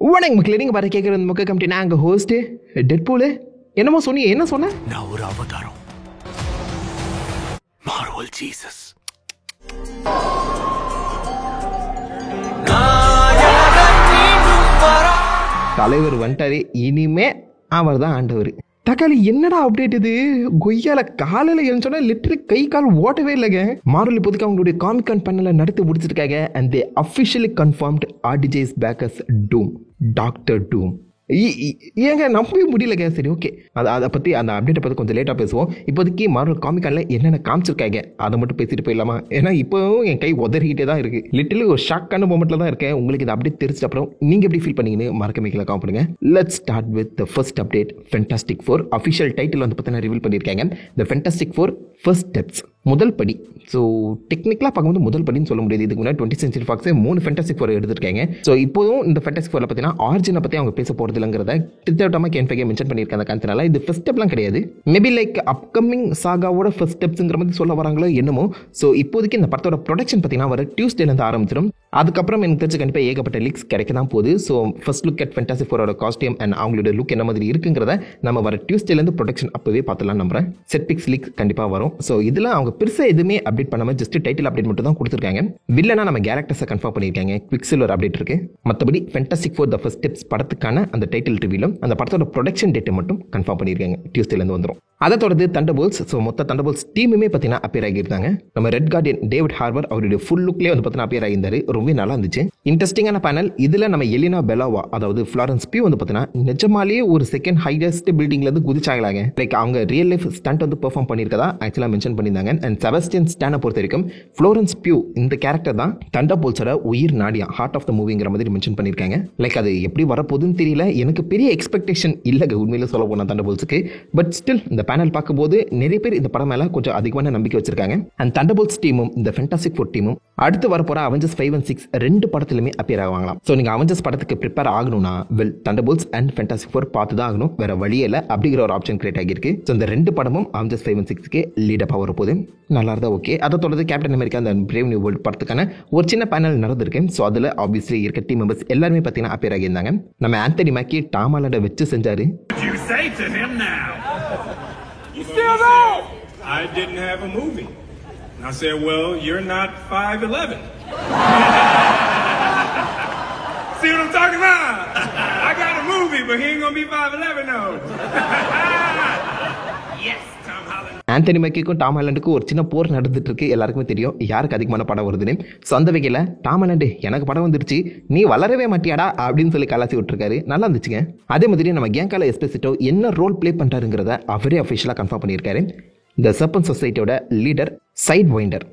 வணக்கம் மக்களே, நீங்கள் பாரு கேட்குற இந்த மக்கள் கமிட்டி நான் அங்கே ஹோஸ்ட்டு டெட்பூலு. என்னமோ சொன்னீங்க, என்ன சொன்னேன்? நான் ஒரு அவதாரம், மார்வல் ஜீசஸ். தலைவர் வந்துட்டாரு, இனிமே அவர் தான் ஆண்டவர். தக்காளி என்னடா அப்டேட் இது? கொய்யால காலையில் எழுந்தோன்னா லிட்டரலி கை கால் ஓட்டவே இல்லைங்க. மார்வல் இப்போதைக்கு அவங்களுடைய காமிக் கான் பேனலை நடத்தி முடிச்சிருக்காங்க. And they officially confirmed RDJ's back as Doom, doctor Doom. ஏங்க நம்பவே முடியலங்க. சரி, ஓகே, அதை பற்றி அந்த அப்டேட்டை பற்றி கொஞ்சம் லேட்டாக பேசுவோம். இப்போதைக்கு மார்வல் காமிக்கானில் என்னென்ன காமிச்சிருக்காங்க அதை மட்டும் பேசிட்டு போயிடலாமா? ஏன்னா இப்போவும் என் கை உதறிக்கிட்டே தான் இருக்குது. லிட்டரலி ஒரு ஷாக்கான மூமெண்ட்டில் தான் இருக்கேன். உங்களுக்கு இந்த அப்டேட் தெரிஞ்சிட்ட அப்புறம் நீங்கள் எப்படி ஃபீல் பண்ணீங்கன்னு மறக்க மேக்கில் காம் பண்ணுங்க. Let's start with the first update. Fantastic four official title வந்து பார்த்தீங்கன்னா ரிவீல் பண்ணியிருக்காங்க. The fantastic four first steps, முதல் படி. ஸோ டெக்னிக்கலாக பார்க்கும்போது முதல் படின்னு சொல்ல முடியாது. இதுக்கு முன்னாடி 20th Century Fox 3 fantastic four எடுத்திருக்காங்க. ஸோ இப்போவும் இந்த ஃபென்டாஸ்டிக் ஃபோரில் பார்த்தீங்கன்னா ஆரிஜினை பற்றி அவங்க பேச போகிறது இல்லைங்கிறத திட்டவட்டமாக கேன்ஃபைகே மென்ஷன் பண்ணியிருக்காங்க. காரணத்தினால இது ஃபர்ஸ்ட் ஸ்டெப்லாம் கிடையாது. மேபி லைக் அப்கமிங் சாகாவோட ஃபர்ஸ்ட் ஸ்டெப்ஸுங்கிற மாதிரி சொல்ல வராங்களோ என்னமோ. ஸோ இப்போதைக்கு இந்த படத்தோட ப்ரொடக்ஷன் பார்த்தீங்கன்னா வர டியூஸ்டேலேருந்து ஆரம்பிச்சிடும். அதுக்கப்புறம் எனக்கு தெரிஞ்ச கண்டிப்பாக ஏகப்பட்ட லீக்ஸ் கிடைக்க தான் போகுது. So first look at fantastic ஃபோரோட காஸ்டியூம் அண்ட் அவங்களோட லுக் என்ன மாதிரி இருக்குங்கிறத நம்ம வர டியூஸ்டேலேருந்து ப்ரொடக்ஷன் அப்போவே பார்த்துலாம் நம்புறேன். செட் பிக்ஸ் லீக்ஸ் கண்டிப்பாக வரும். ஸோ இதில் அவங்க பெருசாக எதுவுமே அப்டேட் பண்ணாமல் ஜஸ்ட் டைட்டில் அப்டேட் மட்டும் தான் கொடுத்துருக்காங்க. வில்லனா நம்ம கேரக்டர்ஸை கன்ஃபார்ம் பண்ணியிருக்காங்க. குவிக்சில்வர் அப்டேட் இருக்கு. மற்றபடி fantastic four the first steps படத்துக்கான அந்த டைட்டில் ரிவீலும் அந்த படத்தோட ப்ரொடக்ஷன் டேட்டை மட்டும் கன்ஃபார்ம் பண்ணியிருக்காங்க. டியூஸ்டேலேருந்து வந்துடும். அதை தொடர்ந்து தண்டர்போல்ட்ஸ். ஸோ மொத்த தண்டர்போல்ட்ஸ் டீமுமே பார்த்தீங்கன்னா அப்பியர் ஆகியிருந்தாங்க. நம்ம ரெட் கார்டியன் டேவிட் ஹார்பர் அவருடைய ஃபுல் லுக்லேயே வந்து பார்த்தீங்கன்னா அப்பியர் ஆகியிருந்தாரு. ரொம்ப நல்லா இருந்துச்சு. இன்ட்ரெஸ்டிங்கான பேனல். இதில் நம்ம எலினா பெலாவா, அதாவது ஃப்ளாரன்ஸ் பியூ வந்து பார்த்தீங்கன்னா நிஜமாலேயே ஒரு செகண்ட் ஹையஸ்ட் பில்டிங்லேருந்து குதிச்சாங்களாங்க. லைக் அவங்க ரியல் லைஃப் ஸ்டண்ட் வந்து பெர்ஃபார்ம் பண்ணியிருக்கதா ஆக்சுவலாக மென்ஷன் பண்ணியிருந்தாங்க. அண்ட் செபஸ்டியன் ஸ்டானை பொறுத்த வரைக்கும் ஃப்ளோரன்ஸ் பியூ இந்த கேரக்டர் தான் தண்டர்போல்ட்ஸோட உயிர் நாடியா, ஹார்ட் ஆஃப் த மூவிங்கிற மாதிரி மென்ஷன் பண்ணியிருக்காங்க. லைக் அது எப்படி வரப்போகுதுன்னு தெரியல. எனக்கு பெரிய எக்ஸ்பெக்டேஷன் இல்லைங்க உண்மையில சொல்ல போனால் தண்டர்போல்ட்ஸுக்கு. பட் ஸ்டில் இந்த பேனல் பார்க்கும்போது நிறைய பேர் இந்த படம் மேலே கொஞ்சம் அதிகமான நம்பிக்கை வச்சிருக்காங்க. அண்ட் தண்டர்போல்ட்ஸ் டீமும் இந்த ஃபென்டாஸ்டிக் ஃபோர் டீமும் அடுத்து வரப்போற அவெஞ்சர்ஸ் 5 and 6 ரெண்டு படத்துலையுமே அப்பியர் ஆகலாம். ஸோ நீங்கள் அவெஞ்சர்ஸ் படத்துக்கு ப்ரிப்பேர் ஆகணும்னா தண்டர்போல்ட்ஸ் அண்ட் ஃபென்டாஸ்டிக் ஃபோர் பார்த்து தான் ஆகணும். வேற வழியே இல்லை அப்படிங்கிற ஒரு ஆப்ஷன் கிரியேட் ஆகியிருக்கு. ஸோ இந்த ரெண்டு படமும் அவெஞ்சர்ஸ் 5 and 6க்கு லீடப் ஆகிற போது நல்லா இருந்தா ஓகே. அதை தொடர்ந்து கேப்டன் அமெரிக்கா அந்த பிரேவ் நியூ வேர்ல்ட் படத்துக்கான ஒரு சின்ன பேனல் நடந்திருக்கு. ஸோ அதில் ஆப்வியஸ்லி இருக்க டீம் மெம்பர்ஸ் எல்லாருமே பார்த்தீங்கன்னா அப்பியர் ஆகியிருந்தாங்க. நம்ம ஆந்தனி மேக்கி டாம் ஹாலண்டை வச்சு செஞ்சாரு. I didn't have a movie. I said, well, you're not 5'11". See what I'm talking about? I got a movie, but he ain't gonna be 5'11", no. Yes, Tom Holland. Anthony மேக்கிக்கும் Tom ஹாலண்டுக்கும் ஒரு சின்ன போர் நடந்துட்டு இருக்கு. எல்லாருக்குமே தெரியும் யாருக்கு அதிகமான படம் வருதுன்னு. ஸோ அந்த வகையில் டாம் ஹாலண்டு எனக்கு படம் வந்துருச்சு, நீ வளரவே மாட்டியாடா அப்படின்னு சொல்லி கலாச்சி விட்டுருக்காரு. நல்லா இருந்துச்சுங்க. அதே மாதிரி நம்ம கேங்கால எஸ்பெசிட்டோ என்ன ரோல் பிளே பண்ணுறாருங்கிறத அவரே அஃபிஷியலாக கன்ஃபார்ம் பண்ணியிருக்காரு. இந்த சர்பன்ட் சொசைட்டியோட லீடர் சைட் வைண்டர்.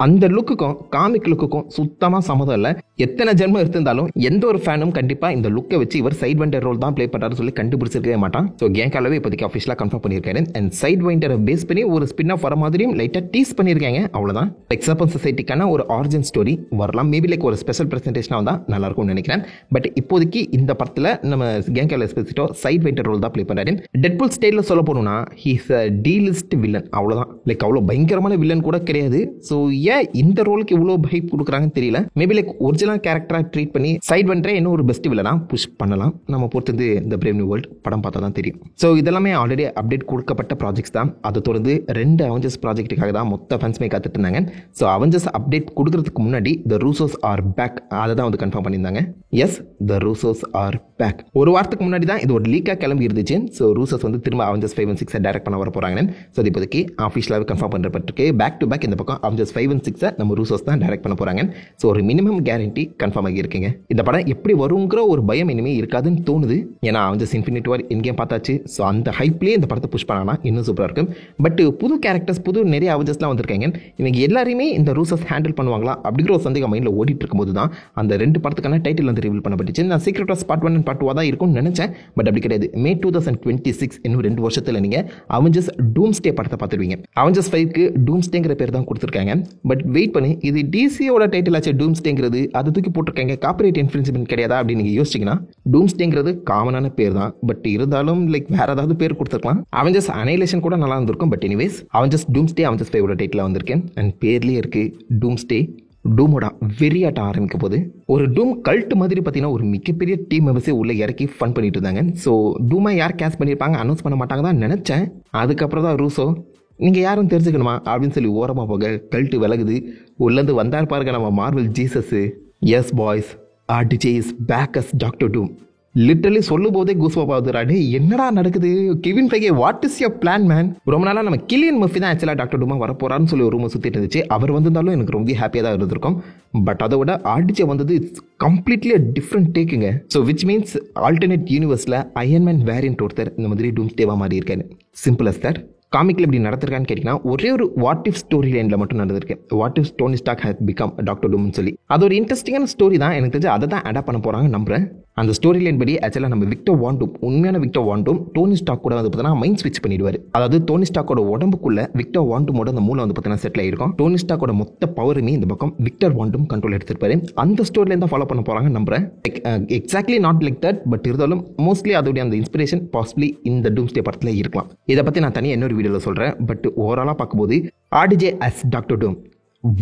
அந்த லுக்குக்கும் காமிக் லுக்குக்கும் சுத்தமாக சம்மதம் இல்லை. எத்தனை ஜென்மம் இருந்தாலும் எந்த ஒரு ஃபேனும் கண்டிப்பாக இந்த லுக்கை வச்சு இவர் சைட் வைண்டர் ரோல் தான் பிளே பண்ணுறாரு சொல்லி கண்டுபிடிச்சிருக்கவே மாட்டான். ஸோ கேங்காலவே இப்போதைக்கு அஃபிஷியலாக கன்ஃபார்ம் பண்ணியிருக்காரு. அண்ட் சைட் வைண்டரை பேஸ் பண்ணி ஒரு ஸ்பின் ஆஃப் வர மாதிரியும் லைட்டாக டீஸ் பண்ணியிருக்காங்க. அவ்வளோதான். லைக் சர்பன்ட் சொசைட்டிக்கான ஒரு ஆரிஜின் ஸ்டோரி வரலாம். மேபி லைக் ஒரு ஸ்பெஷல் ப்ரெசன்டேஷனாக வந்தால் நல்லாயிருக்கும்னு நினைக்கிறேன். பட் இப்போதைக்கு இந்த படத்தில் நம்ம கேங்கால எஸ்பெசிட்டோ சைட் வைண்டர் ரோல் தான் பிளே பண்ணுறாரு. டெட்பூல் ஸ்டைலில் சொல்ல போகணும்னா ஹீஸ் அ டீலிஸ்ட் வில்லன். அவ்வளோதான். லைக் அவ்வளோ பயங்கரமான வில்லன் கூட கிடையாது. ஸோ ஏன் இந்த ரோலுக்கு இவ்வளோ ஹைப் கொடுக்குறாங்கன்னு தெரியல. மேபி லைக் ஒரிஜினல் கேரக்டராக ட்ரீட் பண்ணி சைட் பண்ணுறே இன்னும் ஒரு பெஸ்ட் வில்லனா புஷ் பண்ணலாம். நம்ம பொறுத்தது இந்த பிரேவ் நியூ வேர்ல்ட் படம் பார்த்தா தான் தெரியும். ஸோ இதெல்லாமே ஆல்ரெடி அப்டேட் கொடுக்கப்பட்ட ப்ராஜெக்ட்ஸ் தான். அதை தொடர்ந்து 2 அவெஞ்சர்ஸ் ப்ராஜெக்ட்டுக்காக தான் மொத்த ஃபேன்ஸ்மே காத்துட்டு இருந்தாங்க. ஸோ அவெஞ்சர்ஸ் அப்டேட் கொடுக்கறதுக்கு முன்னாடி த ரூசோஸ் ஆர் பேக் அதை தான் வந்து கன்ஃபார்ம் பண்ணியிருந்தாங்க. S, the ரூசோஸ் are back. ஒரு வாரத்துக்கு முன்னாடி தான் இது ஒரு லீக்காக கிளம்பி இருந்துச்சு. ஸோ ரூசோஸ் வந்து திரும்ப அவெஞ்சர்ஸ் 5 and 6 டைரக்ட் பண்ண வர போகிறாங்க. ஸோ அது இப்போதைக்கு ஆஃபீஷியலாக கன்ஃபார்ம் பண்ணப்பட்டிருக்கு. பேக் டு பேக் இந்த பக்கம் அவெஞ்சர்ஸ் 5 and 6 நம்ம ரூசோஸ் தான் டைரக்ட் பண்ண போகிறாங்க. ஸோ ஒரு மினிமம் கேரண்டி கன்ஃபார்ம் ஆகி இருக்குங்க. இந்த படம் எப்படி வருங்கிற ஒரு பயம் இனிமேல் இருக்காதுன்னு தோணுது. ஏன்னா அவெஞ்சர்ஸ் இன்ஃபினிட்டி வார் எங்கேயும் பார்த்தாச்சு. ஸோ அந்த ஹைப்லேயே இந்த படத்தை புஷ் பண்ணானா இன்னும் சூப்பராக இருக்கும். பட் புது கேரக்டர்ஸ் புது நிறைய அவெஞ்சர்ஸ்லாம் வந்திருக்காங்க. இவங்க எல்லாருமே இந்த ரூசோஸ் ஹேண்டில் பண்ணுவாங்களா அப்படிங்கிற ஒரு சந்தேகம் மைண்டில் ஓடிட்டு இருக்கும்போது தான் அந்த 2 படத்துக்கான டைட்டில் வந்து ரிவீல் பண்ணப்பட்டுச்சு. நான் secret Wars part 1 and part 2 தான் இருக்கும்னு நினைச்சேன். பட் அப்படி கிடையாது. மே 2026 இன்னும் 2 வருஷத்தில் நீங்கள் அவெஞ்சர்ஸ் டூம்ஸ்டே படத்தை பார்த்துருவீங்க. அவெஞ்சர்ஸ் 5க்கு டூம்ஸ்டேங்கிற பேர் தான் கொடுத்துருக்காங்க. பட் வெயிட் பண்ணி இது டிசியோட டைட்டில் ஆச்சு டூம்ஸ்டேங்கிறது. அது தூக்கி போட்டிருக்காங்க. காப்பிரைட் இன்ஃப்ரிஞ்ச்மென்ட் கிடையாதா அப்படின்னு நீங்கள் யோசிச்சிங்கன்னா டூம்ஸ்டேங்கிறது காமனான பேர் தான். பட் இருந்தாலும் லைக் வேற ஏதாவது பேர் கொடுத்துருக்கலாம். அவெஞ்சர்ஸ் அனைலேஷன் கூட நல்லா இருந்திருக்கும். But anyways Avengers Doomsday Avengers 5 title வந்திருக்கேன். அண்ட் பேர்லேயே இருக்கு டூம்ஸ்டே டூமோட வெறியாட்ட ஆரம்பிக்க போது ஒரு டூம் கல்ட் மாதிரி பார்த்தீங்கன்னா ஒரு மிகப்பெரிய டீம் மெம்பர்ஸே உள்ள இறக்கி ஃபன் பண்ணிட்டு இருந்தாங்க. ஸோ டூமை யார் கேஸ் பண்ணியிருப்பாங்க அனௌன்ஸ் பண்ண மாட்டாங்க தான் நினச்சேன். அதுக்கப்புறம் தான் ரூசோ நீங்கள் யாரும் தெரிஞ்சுக்கணுமா அப்படின்னு சொல்லி ஓரமாக போக கல்ட்டு விலகுது. உள்ளேருந்து வந்தார் பாருங்க நம்ம Marvel Jesus. Yes boys, RDJ is back as doctor Doom. Literally சொல்லும் போதே கூஸ்பம்ப் ஆகுது. என்னடா நடக்குது Kevin Feige, what is your plan man? ரொம்ப நாளாக நம்ம கில்லியன் மர்ஃபி தான் ஆக்சுவலாக டாக்டர் டூமா வரப்போறான்னு சொல்லி ஒரு ரூமை சுற்றிட்டு இருந்துச்சு. அவர் வந்திருந்தாலும் எனக்கு ரொம்ப ஹாப்பியாக தான் இருந்திருக்கும். பட் அதை விட RDJ வந்தது இட்ஸ் கம்ப்ளீட்லி டிஃப்ரெண்ட் டேக்குங்க. ஸோ விச் மீன்ஸ் ஆல்டர்னேட் யூனிவர்ஸில் அயன்மேன் வேரியன்ட் ஒருத்தர் இந்த மாதிரி டூம்ஸ்டேவாக மாறி இருக்காரு. Simple as that. காமிக்கில் இப்படி நடந்திருக்கான்னு கேட்டிங்கன்னா ஒரே ஒரு வாட் இஃப் ஸ்டோரி லைனில் மட்டும் நடந்திருக்கு. What if Tony Stark has become doctor டூம்னு சொல்லி அது ஒரு இன்ட்ரெஸ்டிங்கான ஸ்டோரி தான். எனக்கு தெரிஞ்சு அதை தான் அடாப்ட் பண்ண போகிறாங்க நம்புறேன். அந்த ஸ்டோரி லைன் படி ஆக்சுவலாக நம்ம விக்டர் வாண்டூம், உண்மையான விக்டர் வாண்டூம் டோனி ஸ்டாக் கூட வந்து பார்த்தீங்கன்னா மைண்ட் ஸ்விட்ச் பண்ணிடுவார். அதாவது டோனி ஸ்டாக்கோட உடம்புக்குள்ள விக்டர் வாண்டூமோட அந்த மூளை வந்து பார்த்தீங்கன்னா செட்டில் ஆயிருக்கும். டோனி ஸ்டாக்கோட மொத்த பவருமே இந்த பக்கம் விக்டர் வாண்டூம் கண்ட்ரோல் எடுத்துருப்பாரு. அந்த ஸ்டோரியில தான் ஃபாலோ பண்ண போகிறாங்க நம்புறேன். Exactly not like that, but இருந்தாலும் மோஸ்ட்லி அதோடைய அந்த இன்ஸ்பிரேஷன் பாசிபிளி இந்த டூம்ஸ்டே படத்தில் இருக்கலாம். இதை பற்றி நான் தனியாக இன்னொரு வீடியோவில் சொல்கிறேன். பட் ஓவராலாக பார்க்கும்போது RDJ as doctor Doom,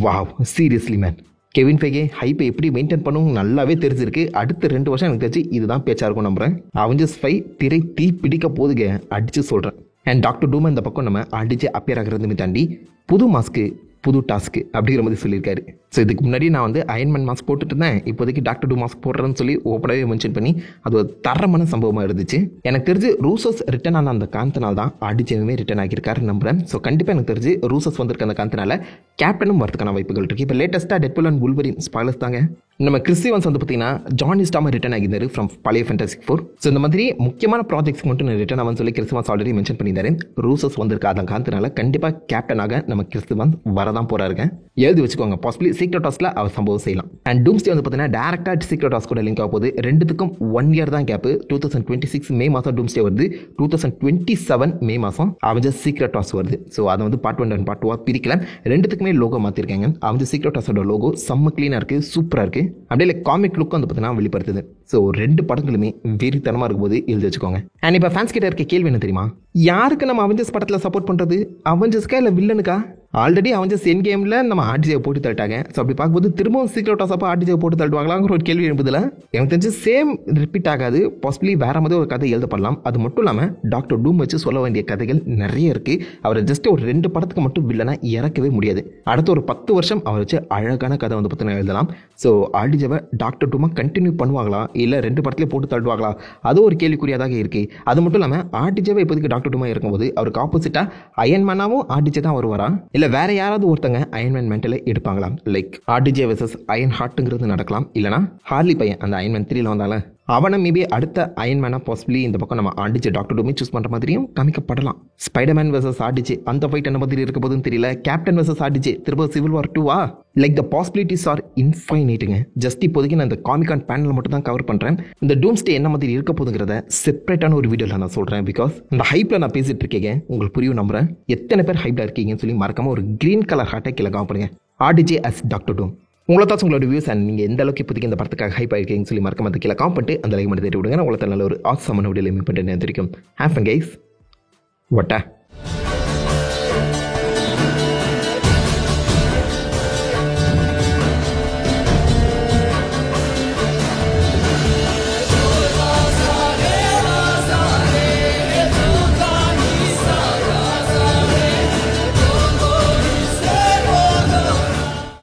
wow seriously man. Kevin Feige ஹைப்பை எப்படி மெயின்டைன் பண்ணும் நல்லாவே தெரிஞ்சிருக்கு. அடுத்த 2 வருஷம் எனக்கு தெரிஞ்சு இதுதான் பேச்சா இருக்கும் நம்புறேன். அவெஞ்சர்ஸ் 5 திரை தீ பிடிக்க போதுங்க அடிச்சு சொல்கிறேன். அண்ட் டாக்டர் டூம் இந்த பக்கம் நம்ம RDJ அப்பியர் ஆகிறதுமே தாண்டி புது மாஸ்க்கு புது டாஸ்க்கு அப்படிங்கிற மாதிரி சொல்லியிருக்காரு. ஸோ இதுக்கு முன்னாடி நான் வந்து அயன்மேன் மாஸ்க் போட்டுட்டு இருந்தேன். இப்போதைக்கு டாக்டர் டூ மாஸ்க் போடுறேன்னு சொல்லி ஓப்பனாகவே மென்ஷன் பண்ணி அது ஒரு தரமான சம்பவமாக இருந்துச்சு. எனக்கு தெரிஞ்சு ரூசோஸ் ரிட்டன் ஆன அந்த காந்தனால் தான் RDJவுமே ரிட்டன் ஆகியிருக்காரு நம்புறேன். ஸோ கண்டிப்பாக எனக்கு தெரிஞ்சு ரூசோஸ் வந்திருக்க அந்த காந்தனால கேப்டனும் வரதுக்கான வாய்ப்புகள் இருக்குது. இப்போ லேட்டஸ்ட்டாக டெட்பூல் அண்ட் வுல்வரின் ஸ்பாய்லர்ஸ் தாங்க. நம்ம கிறிஸ் ஈவன்ஸ் வந்து பார்த்தீங்கன்னா ஜானி ஸ்டாமர் ரிட்டன் ஆகியிருந்தாரு ஃப்ரம் பழைய ஃபேண்டாஸ்டிக் 4. ஸோ இந்த மாதிரி முக்கியமான ப்ராஜெக்ட்ஸ்க்கு மட்டும் நான் ரிட்டன் ஆகும்னு சொல்லி கிறிஸ் ஈவன்ஸ் ஆல்ரெடி மென்ஷன் பண்ணியிருந்தாரு. ரூசோஸ் வந்திருக்க அந்த காந்தனால கண்டிப்பாக கேப்டனாக நம்ம கிறிஸ் ஈவன்ஸ் வரதான் போறாருங்க. எழுதி வச்சுக்கோங்க. பாசிபிளி சீக்ரெட் டாஸ்க்ல அவர் சம்பவம் செய்யலாம். அண்ட் டூம்ஸ்டே வந்து பார்த்தீங்கன்னா டேரக்டாக சீக்ரெட் டாஸ் கூட லிங்க் ஆக போகுது. ரெண்டுத்துக்கும் 1 year தான் கேப். 2026 மே மாதம் டூம்ஸ்டே வருது. 2027 மே மாதம் அவெஞ்சர்ஸ் சீக்ரெட் டாஸ் வருது. ஸோ அதை வந்து பார்ட் 1 அண்ட் பார்ட் 2 பிரிக்கல. ரெண்டுத்துக்குமே லோகோ மாற்றிருக்காங்க. அவெஞ்சர்ஸ் சீக்ரெட் டாஸோட லோகோ செம்ம க்ளீனாக இருக்குது, சூப்பராக இருக்குது. அப்படியே காமிக் லுக்கும் வந்து பார்த்தீங்கன்னா வெளிப்படுத்துது. ஸோ 2 படங்களுமே வெறித்தனமாக இருக்கும்போது எழுதி வச்சுக்கோங்க. அண்ட் இப்போ ஃபேன்ஸ் கிட்ட இருக்க கேள்வி என்ன தெரியுமா? யாருக்கு நம்ம அவெஞ்சர்ஸ் படத்தில் சப்போர்ட் பண்ணுறது? அவெஞ்சர்ஸ்க்கா இல்லை வில்லனுக்கா? ஆல்ரெடி அவெஞ்சர்ஸ் எண்ட் கேமில் நம்ம RDJ போட்டு தள்ளிட்டாங்க. ஸோ அப்படி பார்க்கும்போது திரும்பவும் சீக்ரெட் டாஸ் அப்போ RDJ போட்டு தள்ளுவாங்களாங்கிற ஒரு கேள்வி எழுப்புதில்ல. எனக்கு தெரிஞ்சு சேம் ரிப்பீட் ஆகாது. பாசிபிளி வேற மாதிரி ஒரு கதை எழுதப்படலாம். அது மட்டும் இல்லாமல் டாக்டர் டூம் வச்சு சொல்ல வேண்டிய கதைகள் நிறைய இருக்குது. அவரை ஜஸ்ட் ஒரு 2 படத்துக்கு மட்டும் வில்லனா இறக்கவே முடியாது. அடுத்த ஒரு 10 வருஷம் அவர் வச்சு அழகான கதை வந்து பார்த்தீங்கன்னா எழுதலாம். ஸோ RDJவை டாக்டர் டூமா கண்டினியூ பண்ணுவாங்களா இல்லை 2 படத்துலேயே போட்டு தள்ளுவாங்களா? அது ஒரு கேள்விக்குறியாதாக இருக்குது. அது மட்டும் இல்லாமல் RDJவை இப்போதைக்கு டாக்டர் டூமா இருக்கும்போது அவருக்கு ஆப்போசிட்டாக அயன்மேனாவும் RDJ தான் வருவாரா இல்லை வேற யாராவது ஒருத்தங்க அயன்மேன் மென்டலை எடுப்பாங்களா? லைக் RDJ வெர்சஸ் அயன் ஹார்ட்டுங்கிறது நடக்கலாம். இல்லைனா ஹார்லி பையன் அந்த அயன்மேன் 3ல வந்தால அவனை மேபி அடுத்த அயன்மேனா பாசிபிளி இந்த பக்கம் நம்ம RDJ டாக்டர் டூமே சூஸ் பண்ணுற மாதிரியும் காமிக்கப்படலாம். ஸ்பைடர்மேன் வெர்சஸ் RDJ அந்த ஃபைட் என்ன மாதிரி இருக்க போதுன்னு தெரியல. கேப்டன் வெர்சஸ் RDJ திரும்ப சிவில் வார் 2வா? லைக் த பாசிபிலிட்டிஸ் ஆர் இன்ஃபைனைட்டுங்க. ஜஸ்ட் இப்போதைக்கு நான் இந்த காமிகான் பேனல் மட்டும் தான் கவர் பண்ணுறேன். இந்த டூம்ஸ்டே என்ன மாதிரி இருக்க போதுங்கிறத செப்பரேட்டான ஒரு வீடியோவில் நான் சொல்கிறேன். பிகாஸ் இந்த ஹைப்பில் நான் பேசிட்டு இருக்கேன், உங்களுக்கு புரியும் நம்புறேன். எத்தனை பேர் ஹைப்பில் இருக்கீங்கன்னு சொல்லி மறக்காம ஒரு கிரீன் கலர் ஹார்ட்டை கீழே காமிப்படுங்க. RDJ as டாக்டர் டூம். உங்களை தான் உங்களோட வியூஸ் அண்ட் நீங்கள் எந்த அளவுக்கு இப்போதைக்கு இந்த படத்துக்காக ஹைப் ஆகிருக்கீங்கன்னு சொல்லி மறக்காம அதை கீழே காம் பண்ணிட்டு அந்த லைக் மட்டும் தேடி விடுங்க. உங்களை நல்ல ஒரு ஆசமான வீடியோவில் மீட் பண்ணிட்டு தெரிவிக்கும். Have fun guys. வட்டா